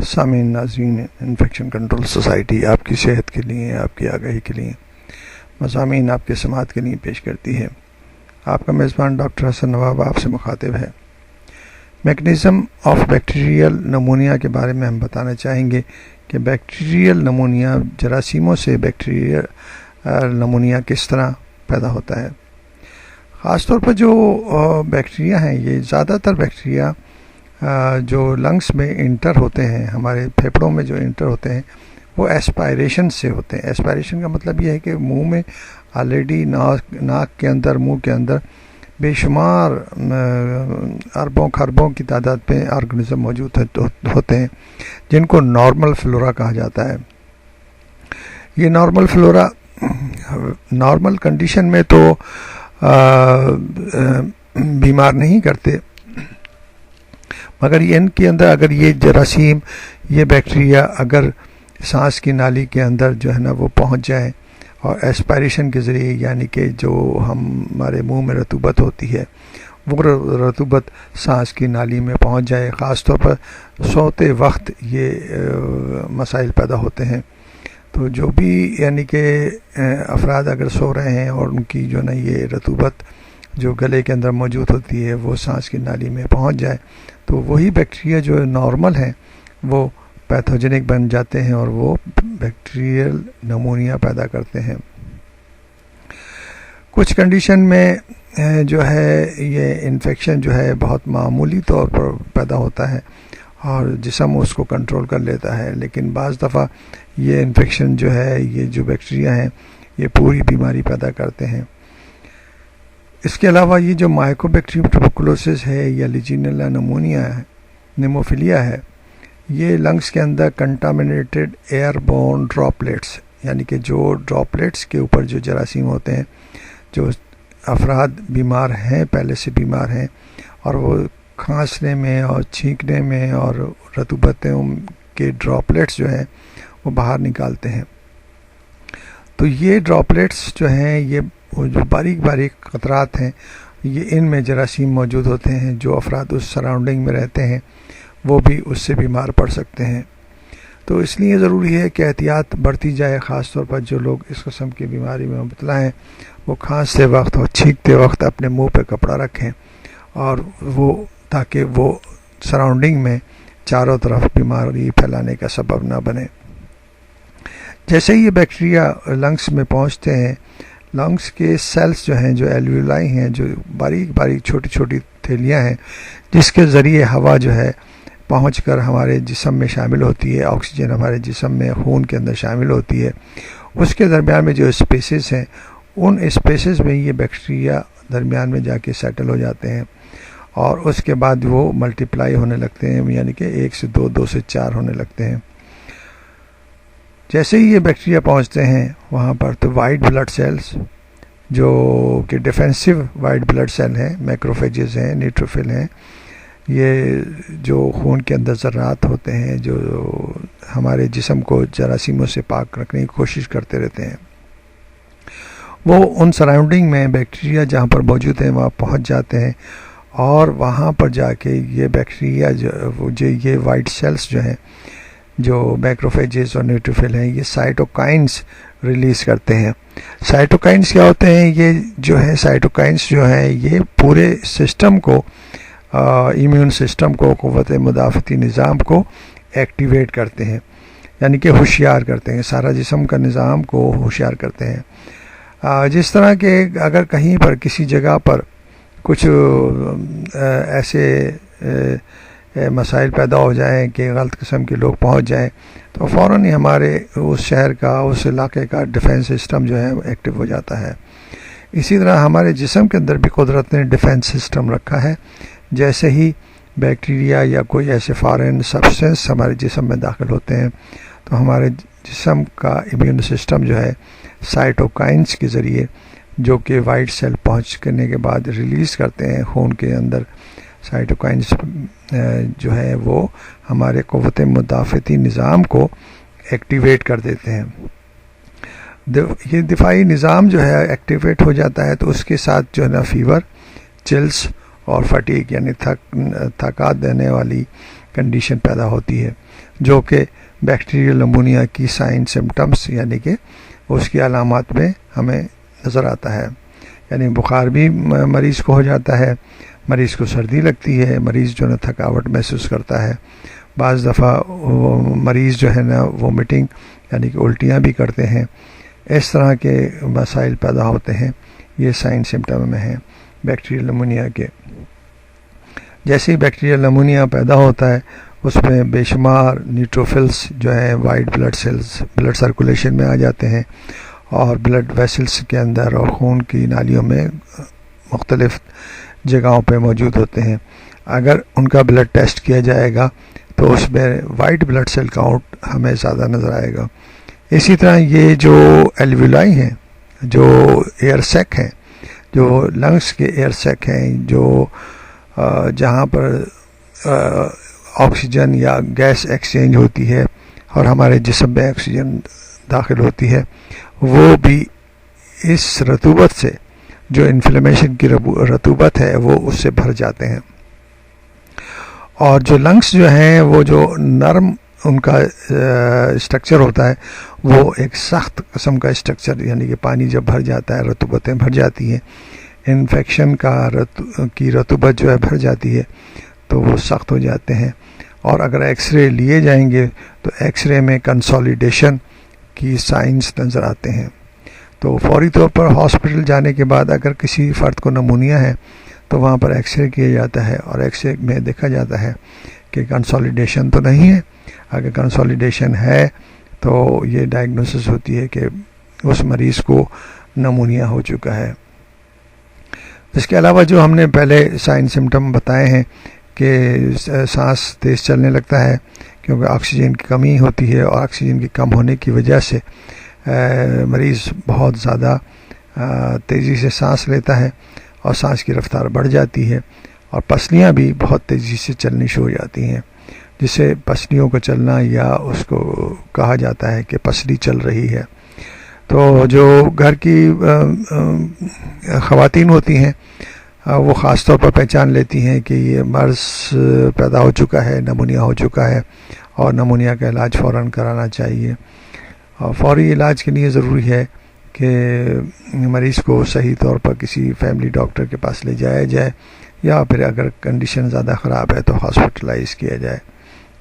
सामीन नाज़रीन, infection control society आपकी सेहत के लिए, आपकी आगाही के लिए मज़ामीन आपके समात के लिए पेश करती है। आपका मेज़बान डॉक्टर हसन नवाब आपसे मुखातिब है। मैकेनिज़्म ऑफ बैक्टीरियल नमूनिया के बारे में हम बताना चाहेंगे कि बैक्टीरियल नमूनिया, जरासीमों से बैक्टीरियल नमूनिया किस तरह पैदा होता है। ख़ास तौर पर जो बैक्टीरिया हैं, ये ज़्यादातर बैक्टीरिया जो लंग्स में इंटर होते हैं, हमारे फेफड़ों में जो इंटर होते हैं, वो एस्पायरेशन से होते हैं। एस्पायरेशन का मतलब ये है कि मुंह में ऑलरेडी नाक के अंदर, मुंह के अंदर बेशुमार अरबों खरबों की तादाद में ऑर्गेनिज्म मौजूद होते हैं, जिनको नॉर्मल फ्लोरा कहा जाता है। ये नॉर्मल फ्लोरा नॉर्मल कंडीशन में तो बीमार नहीं करते, मगर इनके अंदर अगर ये जरासीम, ये बैक्टीरिया अगर सांस की नाली के अंदर जो है ना वो पहुंच जाए और एस्पायरेशन के ज़रिए, यानी कि जो हमारे मुंह में रतूबत होती है वो रतूबत सांस की नाली में पहुंच जाए, ख़ास तौर पर सोते वक्त ये मसाइल पैदा होते हैं। तो जो भी यानी कि अफराद अगर सो रहे हैं और उनकी जो ना ये रतूबत जो गले के अंदर मौजूद होती है वो सांस की नाली में पहुंच जाए, तो वही बैक्टीरिया जो नॉर्मल हैं वो पैथोजेनिक बन जाते हैं और वो बैक्टीरियल नमूनिया पैदा करते हैं। कुछ कंडीशन में जो है ये इन्फेक्शन जो है बहुत मामूली तौर पर पैदा होता है और जिस्म उसको कंट्रोल कर लेता है, लेकिन बाज़ दफ़ा ये इन्फेक्शन जो है, ये जो बैक्टीरिया हैं, ये पूरी बीमारी पैदा करते हैं। इसके अलावा ये जो माइकोबैक्टीरियम ट्यूबरकुलोसिस है या लीजियनेला निमोनिया है, निमोफिलिया है, ये लंग्स के अंदर कंटामिनेटेड एयरबोर्न ड्रॉपलेट्स, यानी कि जो ड्रॉपलेट्स के ऊपर जो जरासीम होते हैं, जो अफराद बीमार हैं, पहले से बीमार हैं, और वो खांसने में और छींकने में और रतूबतों के ड्रॉपलेट्स जो हैं वो बाहर निकालते हैं। तो ये ड्रॉपलेट्स जो हैं, ये जो बारीक बारीक क़तरात हैं, ये इनमें जरासीम मौजूद होते हैं। जो अफराद उस सराउंडिंग में रहते हैं वो भी उससे बीमार पड़ सकते हैं। तो इसलिए ज़रूरी है कि एहतियात बरती जाए, ख़ास तौर पर जो लोग इस किस्म की बीमारी में मुब्तला हैं वो खांसते वक्त और छींकते वक्त अपने मुंह पे कपड़ा रखें, और वो ताकि वो सराउंडिंग में चारों तरफ बीमारी फैलाने का सबब ना बने। जैसे ही ये बैक्टीरिया लंग्स में पहुंचते हैं, लंग्स के सेल्स जो हैं, जो एल्वियोलाई हैं, जो बारीक बारीक छोटी छोटी थैलियाँ हैं, जिसके ज़रिए हवा जो है पहुंचकर हमारे जिस्म में शामिल होती है, ऑक्सीजन हमारे जिस्म में खून के अंदर शामिल होती है, उसके दरमियान में जो स्पेसेस हैं, उन स्पेसेस में ये बैक्टीरिया दरमियान में जाके सेटल हो जाते हैं और उसके बाद वो मल्टीप्लाई होने लगते हैं, यानी कि 1 से 2, 2 से 4 होने लगते हैं। जैसे ही ये बैक्टीरिया पहुंचते हैं वहाँ पर, तो वाइट ब्लड सेल्स जो कि डिफेंसिव वाइट ब्लड सेल हैं, मैक्रोफेजेस हैं, न्यूट्रोफिल हैं, ये जो खून के अंदर ज़र्रात होते हैं, जो हमारे जिस्म को जरासीमों से पाक रखने की कोशिश करते रहते हैं, वो उन सराउंडिंग में बैक्टीरिया जहाँ पर मौजूद हैं वहाँ पहुँच जाते हैं और वहाँ पर जाके ये बैक्टीरिया जो ये वाइट सेल्स जो हैं, जो मैक्रोफेजेस और न्यूट्रोफिल हैं, ये साइटोकाइंस रिलीज़ करते हैं। साइटोकाइंस क्या होते हैं? ये जो है साइटोकाइंस जो है ये पूरे सिस्टम को, इम्यून सिस्टम को, क़ुव्वत मुदाफ़ती निज़ाम को एक्टिवेट करते हैं, यानी कि होशियार करते हैं, सारा जिस्म का निज़ाम को होशियार करते हैं। जिस तरह के अगर कहीं पर किसी जगह पर कुछ ऐसे मसाइल पैदा हो जाएं कि गलत किस्म के लोग पहुंच जाएं, तो फ़ौरन ही हमारे उस शहर का, उस इलाके का डिफेंस सिस्टम जो है एक्टिव हो जाता है। इसी तरह हमारे जिस्म के अंदर भी कुदरत ने डिफेंस सिस्टम रखा है। जैसे ही बैक्टीरिया या कोई ऐसे फॉरेन सब्सटेंस हमारे जिस्म में दाखिल होते हैं, तो हमारे जिस्म का इम्यून सिस्टम जो है साइटोकाइंस के ज़रिए, जो कि वाइट सेल पहुँच करने के बाद रिलीज़ करते हैं खून के अंदर, साइटोकाइंस जो है वो हमारे क़ुव्वत मुदाफ़ती निज़ाम को एक्टिवेट कर देते हैं। ये दिफाई निज़ाम जो है एक्टिवेट हो जाता है, तो उसके साथ जो है ना फीवर, चिल्स और फटीग, यानी थका देने वाली कंडीशन पैदा होती है जो कि बैक्टीरियल नमूनिया की साइन सिम्टम्स यानी कि उसकी अलामात में हमें नज़र आता है। यानी बुखार भी मरीज़ को हो जाता है, मरीज़ को सर्दी लगती है, मरीज़ जो है थकावट महसूस करता है, बाज़ दफ़ा मरीज़ जो है ना वोमिटिंग यानी कि उल्टियाँ भी करते हैं। इस तरह के मसाइल पैदा होते हैं, ये साइन सिम्टम में हैं बैक्टीरियल नमूनिया के। जैसे ही बैक्टीरियल नमूनिया पैदा होता है उसमें बेशुमार न्यूट्रोफिल्स जो है white blood cells blood circulation में आ जाते हैं और ब्लड वेसल्स के अंदर और खून की नालियों में मुख्तलिफ जगहों पे मौजूद होते हैं। अगर उनका ब्लड टेस्ट किया जाएगा तो उसमें वाइट ब्लड सेल काउंट हमें ज़्यादा नज़र आएगा। इसी तरह ये जो एल्वुलाई हैं, जो एयर सैक हैं, जो लंग्स के एयर सैक हैं, जो जहाँ पर ऑक्सीजन या गैस एक्सचेंज होती है और हमारे जिस्म में ऑक्सीजन दाखिल होती है, वो भी इस रतूबत से, जो इन्फ्लेमेशन की रतूबत है, वो उससे भर जाते हैं। और जो लंग्स जो हैं वो जो नरम उनका स्ट्रक्चर होता है वो एक सख्त किस्म का स्ट्रक्चर, यानी कि पानी जब भर जाता है, रतूबतें भर जाती हैं, इन्फेक्शन की रतूबत जो है भर जाती है तो वो सख्त हो जाते हैं। और अगर एक्सरे लिए जाएंगे तो एक्सरे में कंसोलिडेशन की साइंस नज़र आते हैं। तो फौरी तौर पर हॉस्पिटल जाने के बाद अगर किसी फ़र्द को नमूनिया है तो वहाँ पर एक्सरे किया जाता है और एक्सरे में देखा जाता है कि कंसोलिडेशन तो नहीं है। अगर कंसोलिडेशन है तो ये डायग्नोसिस होती है कि उस मरीज़ को नमूनिया हो चुका है। इसके अलावा जो हमने पहले साइन सिम्टम बताए हैं कि सांस तेज़ चलने लगता है क्योंकि ऑक्सीजन की कमी होती है और ऑक्सीजन की कम होने की वजह से मरीज़ बहुत ज़्यादा तेज़ी से सांस लेता है और सांस की रफ्तार बढ़ जाती है और पसलियाँ भी बहुत तेज़ी से चलनी शुरू हो जाती हैं, जिससे पसलियों को चलना या उसको कहा जाता है कि पसली चल रही है। तो जो घर की ख़वातीन होती हैं वो ख़ास तौर पर पहचान लेती हैं कि ये मर्ज़ पैदा हो चुका है, नमूनिया हो चुका है और नमूनिया का इलाज फ़ौरन कराना चाहिए। और फौरी इलाज के लिए ज़रूरी है कि मरीज़ को सही तौर पर किसी फैमिली डॉक्टर के पास ले जाया जाए या फिर अगर कंडीशन ज़्यादा ख़राब है तो हॉस्पिटलाइज़ किया जाए।